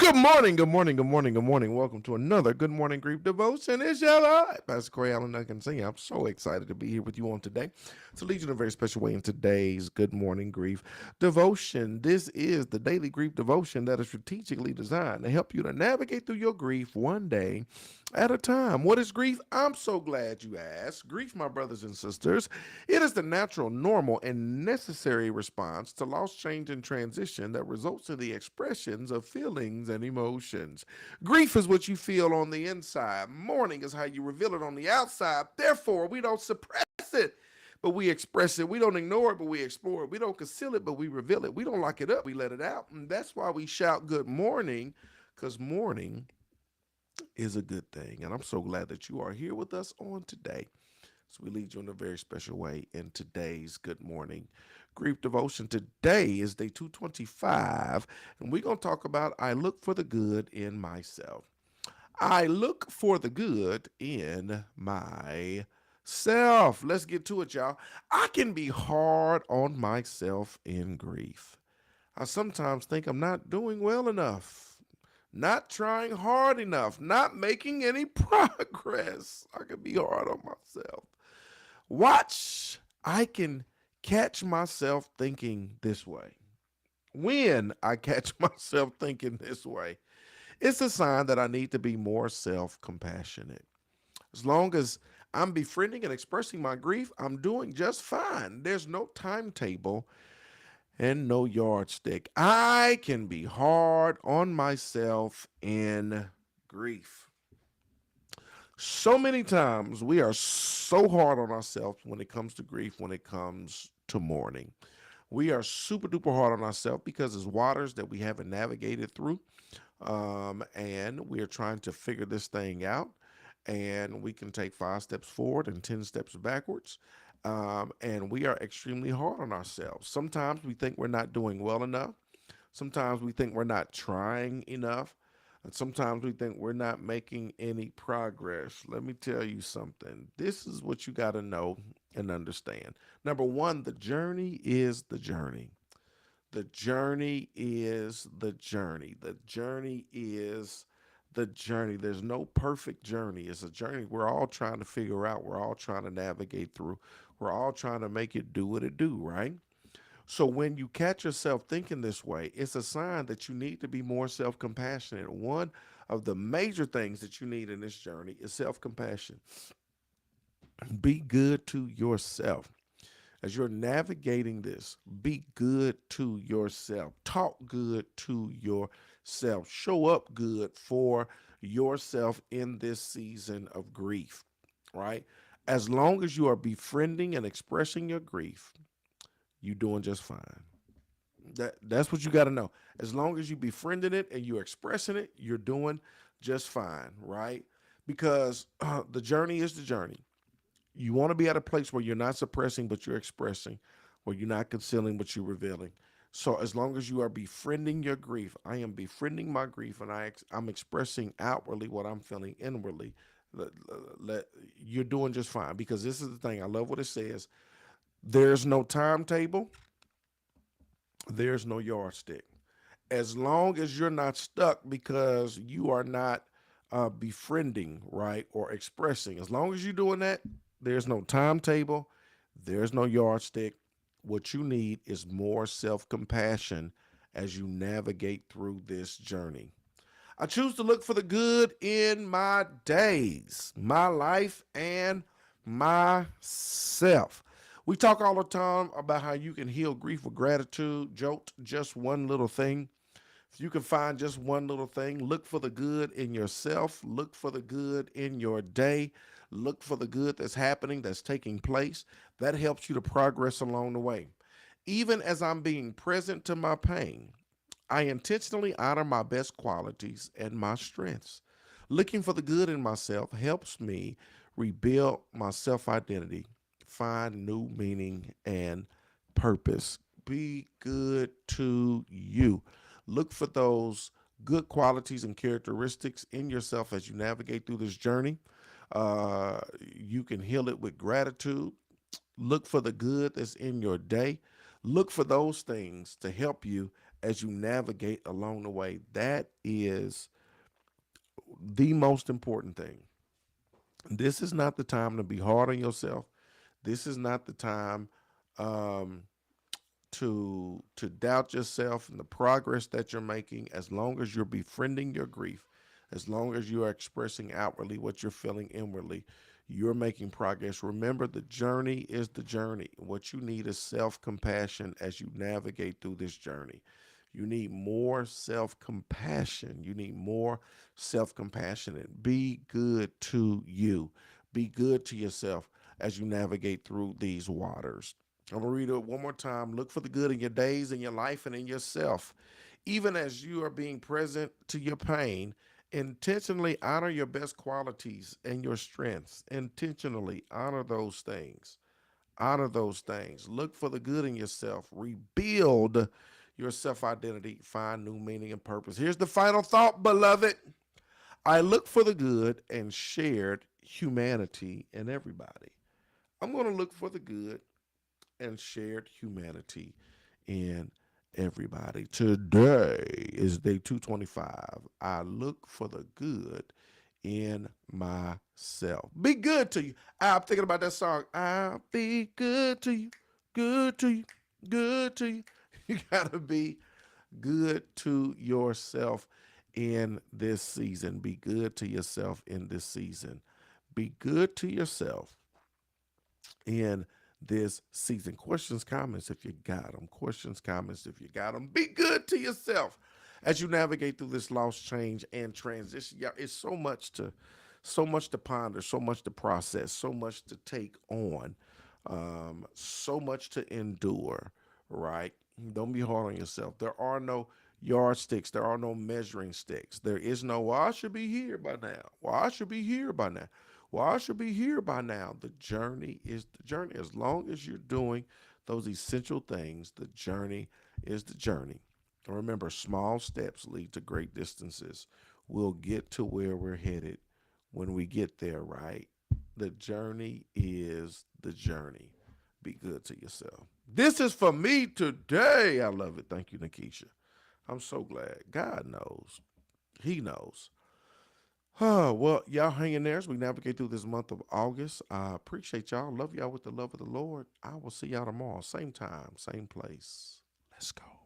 Good morning, good morning, good morning, good morning. Welcome to another Good Morning Grief Devotion. It's your I, Pastor Corey Allen Duncan singing. I'm so excited to be here with you on today to lead you in a very special way in today's Good Morning Grief Devotion. This is the daily grief devotion that is strategically designed to help you to navigate through your grief one day at a time. What is grief? I'm so glad you asked. Grief, my brothers and sisters, it is the natural, normal, and necessary response to loss, change, and transition that results in the expressions of feelings and emotions. Grief is what you feel on the inside. Mourning is how you reveal it on the outside. Therefore, we don't suppress it, but we express it. We don't ignore it, but we explore it. We don't conceal it, but we reveal it. We don't lock it up, we let it out. And that's why we shout good morning, because morning is a good thing. And I'm so glad that you are here with us on today. So we lead you in a very special way in today's Good Morning Grief Devotion. Today is day 225, and we're going to talk about I look for the good in myself. I look for the good in myself. Let's get to it, y'all. I can be hard on myself in grief. I sometimes think I'm not doing well enough, not trying hard enough, not making any progress. I can be hard on myself. Watch, I can catch myself thinking this way. When I catch myself thinking this way, it's a sign that I need to be more self compassionate. As long as I'm befriending and expressing my grief, I'm doing just fine. There's no timetable and no yardstick. I can be hard on myself in grief. So many times we are so hard on ourselves when it comes to grief, when it comes to mourning. We are super duper hard on ourselves because it's waters that we haven't navigated through. And we are trying to figure this thing out. And we can take 5 steps forward and 10 steps backwards. And we are extremely hard on ourselves. Sometimes we think we're not doing well enough. Sometimes we think we're not trying enough. And sometimes we think we're not making any progress. Let me tell you something. This is what you got to know and understand. Number one, the journey is the journey. The journey is the journey. The journey is the journey. There's no perfect journey. It's a journey we're all trying to figure out. We're all trying to navigate through. We're all trying to make it do what it do, right? So when you catch yourself thinking this way, it's a sign that you need to be more self-compassionate. One of the major things that you need in this journey is self-compassion. Be good to yourself. As you're navigating this, be good to yourself. Talk good to yourself. Show up good for yourself in this season of grief, right? As long as you are befriending and expressing your grief, you're doing just fine. That's what you got to know. As long as you befriending it and you're expressing it, you're doing just fine, right? Because the journey is the journey. You want to be at a place where you're not suppressing, but you're expressing, where you're not concealing, but you're revealing. So as long as you are befriending your grief, I am befriending my grief, and I'm expressing outwardly what I'm feeling inwardly. You're doing just fine because this is the thing. I love what it says. There's no timetable. There's no yardstick. As long as you're not stuck because you are not befriending, right, or expressing, as long as you're doing that, there's no timetable, there's no yardstick. What you need is more self compassion as you navigate through this journey. I choose to look for the good in my days, my life, and myself. We talk all the time about how you can heal grief with gratitude. Jolt, just one little thing. If you can find just one little thing, look for the good in yourself, look for the good in your day, look for the good that's happening, that's taking place. That helps you to progress along the way. Even as I'm being present to my pain, I intentionally honor my best qualities and my strengths. Looking for the good in myself helps me rebuild my self identity, find new meaning and purpose. Be good to you. Look for those good qualities and characteristics in yourself as you navigate through this journey. You can heal it with gratitude. Look for the good that's in your day. Look for those things to help you as you navigate along the way. That is the most important thing. This is not the time to be hard on yourself. This is not the time um, to doubt yourself and the progress that you're making. As long as you're befriending your grief, as long as you are expressing outwardly what you're feeling inwardly, you're making progress. Remember, the journey is the journey. What you need is self-compassion as you navigate through this journey. You need more self-compassion. You need more self-compassion. And be good to you. Be good to yourself as you navigate through these waters. I'm going to read it one more time. Look for the good in your days, in your life, and in yourself. Even as you are being present to your pain, intentionally honor your best qualities and your strengths. Intentionally honor those things. Honor those things. Look for the good in yourself. Rebuild your self identity. Find new meaning and purpose. Here's the final thought, beloved. I look for the good and shared humanity in everybody. I'm going to look for the good and shared humanity in everybody. Today is day 225. I look for the good in myself. Be good to you. I'm thinking about that song. I'll be good to you, good to you, good to you. You got to be good to yourself in this season. Be good to yourself in this season. Be good to yourself in this season. Questions, comments if you got them. Questions, comments if you got them. Be good to yourself as you navigate through this loss, change, and transition. Yeah, it's so much to ponder, so much to process, so much to take on, so much to endure, right? Don't be hard on yourself. There are no yardsticks. There are no measuring sticks. There is no, well, I should be here by now. Well, I should be here by now. Well, I should be here by now. The journey is the journey. As long as you're doing those essential things, the journey is the journey. And remember, small steps lead to great distances. We'll get to where we're headed when we get there, right? The journey is the journey. Be good to yourself. This is for me today. I love it. Thank you, Nikisha. I'm so glad. God knows. He knows. Well, y'all hang in there as we navigate through this month of August. I appreciate y'all. Love y'all with the love of the Lord. I will see y'all tomorrow. Same time, same place. Let's go.